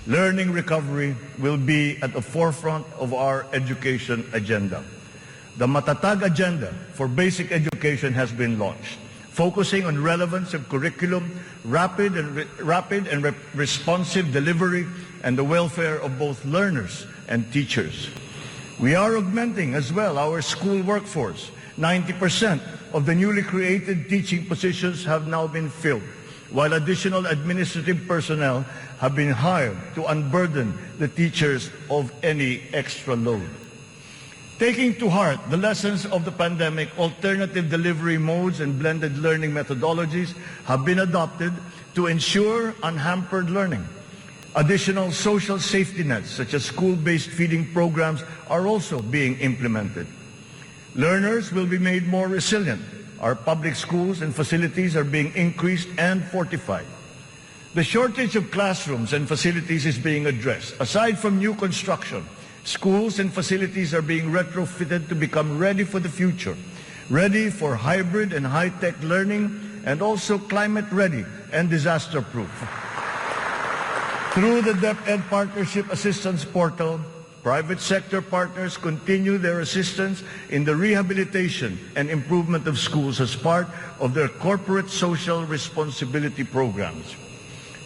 Learning recovery will be at the forefront of our education agenda. The Matatag Agenda for Basic Education has been launched, focusing on relevance of curriculum, rapid and responsive delivery, and the welfare of both learners and teachers. We are augmenting as well our school workforce. 90% of the newly created teaching positions have now been filled, while additional administrative personnel have been hired to unburden the teachers of any extra load. Taking to heart the lessons of the pandemic, alternative delivery modes and blended learning methodologies have been adopted to ensure unhampered learning. Additional social safety nets, such as school-based feeding programs, are also being implemented. Learners will be made more resilient. Our public schools and facilities are being increased and fortified. The shortage of classrooms and facilities is being addressed. Aside from new construction, schools and facilities are being retrofitted to become ready for the future, ready for hybrid and high-tech learning, and also climate-ready and disaster-proof. Through the DepEd Partnership Assistance Portal, private sector partners continue their assistance in the rehabilitation and improvement of schools as part of their corporate social responsibility programs.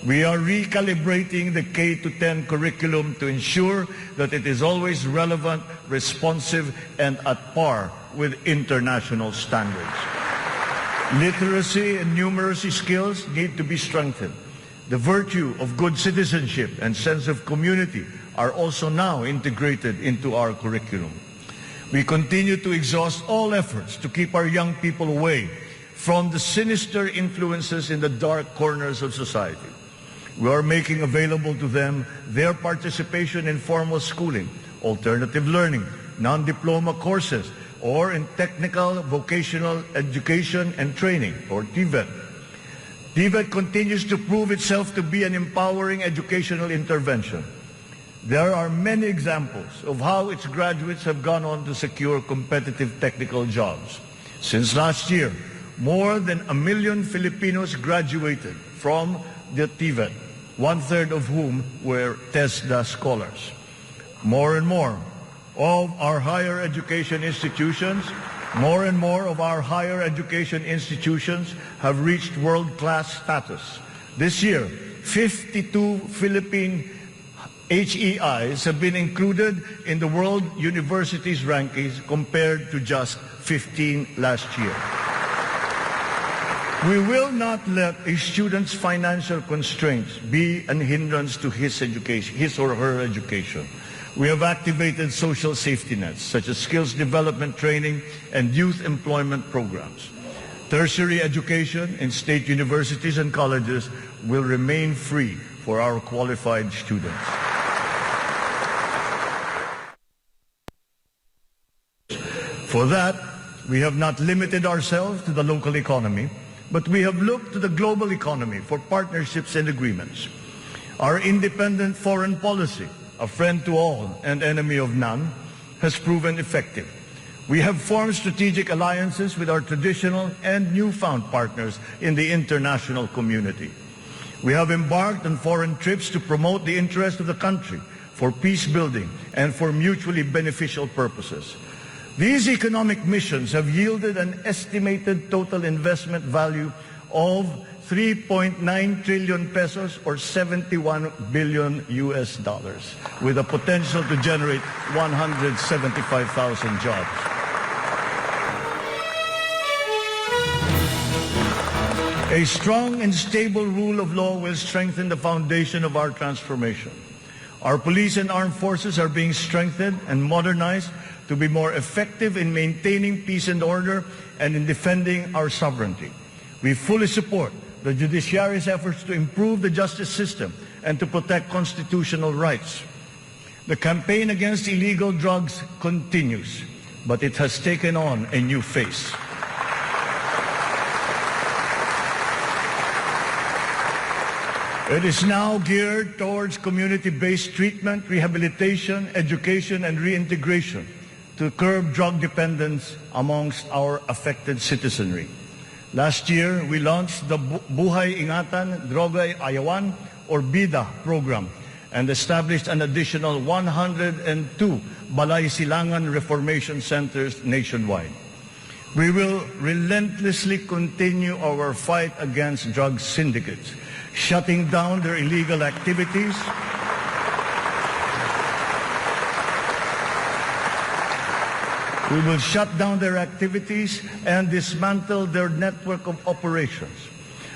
We are recalibrating the K-10 curriculum to ensure that it is always relevant, responsive, and at par with international standards. Literacy and numeracy skills need to be strengthened. The virtue of good citizenship and sense of community are also now integrated into our curriculum. We continue to exhaust all efforts to keep our young people away from the sinister influences in the dark corners of society. We are making available to them their participation in formal schooling, alternative learning, non-diploma courses, or in technical vocational education and training, or TVET. TVET continues to prove itself to be an empowering educational intervention. There are many examples of how its graduates have gone on to secure competitive technical jobs. Since last year, more than 1 million Filipinos graduated from the TVET, one-third of whom were TESDA scholars. More and more of our higher education institutions have reached world-class status. This year, 52 Philippine HEIs have been included in the World Universities rankings compared to just 15 last year. We will not let a student's financial constraints be an hindrance to his or her education. We have activated social safety nets, such as skills development training and youth employment programs. Tertiary education in state universities and colleges will remain free for our qualified students. For that, we have not limited ourselves to the local economy, but we have looked to the global economy for partnerships and agreements. Our independent foreign policy, a friend to all and enemy of none, has proven effective. We have formed strategic alliances with our traditional and newfound partners in the international community. We have embarked on foreign trips to promote the interest of the country for peace building and for mutually beneficial purposes. These economic missions have yielded an estimated total investment value of 3.9 trillion pesos or 71 billion US dollars, with a potential to generate 175,000 jobs. A strong and stable rule of law will strengthen the foundation of our transformation. Our police and armed forces are being strengthened and modernized to be more effective in maintaining peace and order and in defending our sovereignty. We fully support the judiciary's efforts to improve the justice system and to protect constitutional rights. The campaign against illegal drugs continues, but it has taken on a new face. It is now geared towards community-based treatment, rehabilitation, education, and reintegration to curb drug dependence amongst our affected citizenry. Last year, we launched the Buhay Ingatan Droga Ayawan or BIDA program, and established an additional 102 Balay Silangan Reformation Centers nationwide. We will relentlessly continue our fight against drug syndicates, shutting down their illegal activities, we will shut down their activities and dismantle their network of operations.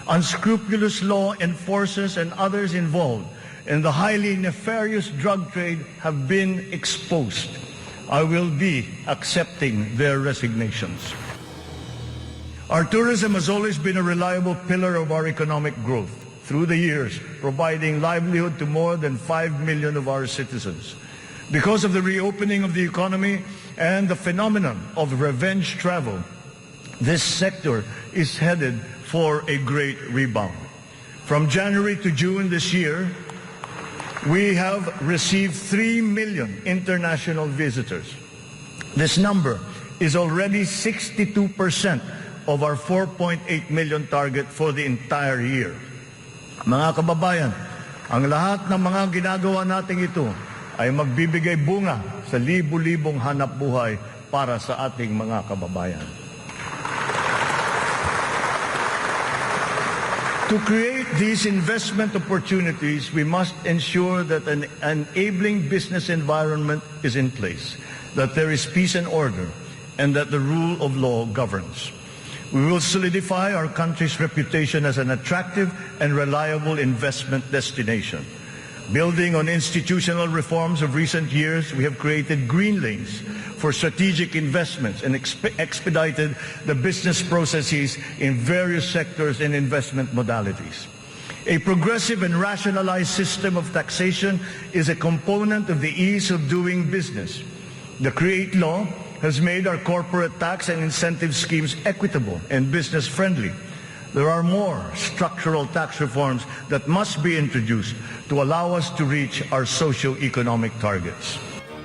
Unscrupulous law enforcers and others involved in the highly nefarious drug trade have been exposed. I will be accepting their resignations. Our tourism has always been a reliable pillar of our economic growth through the years, providing livelihood to more than 5 million of our citizens. Because of the reopening of the economy and the phenomenon of revenge travel, this sector is headed for a great rebound. From January to June this year, we have received 3 million international visitors. This number is already 62% of our 4.8 million target for the entire year. Mga kababayan, ang lahat ng mga ginagawa natin ito ay magbibigay bunga sa libu-libong hanap buhay para sa ating mga kababayan. To create these investment opportunities, we must ensure that an enabling business environment is in place, that there is peace and order, and that the rule of law governs. We will solidify our country's reputation as an attractive and reliable investment destination. Building on institutional reforms of recent years, we have created green lanes for strategic investments and expedited the business processes in various sectors and investment modalities. A progressive and rationalized system of taxation is a component of the ease of doing business. The CREATE law has made our corporate tax and incentive schemes equitable and business-friendly. There are more structural tax reforms that must be introduced to allow us to reach our socio-economic targets.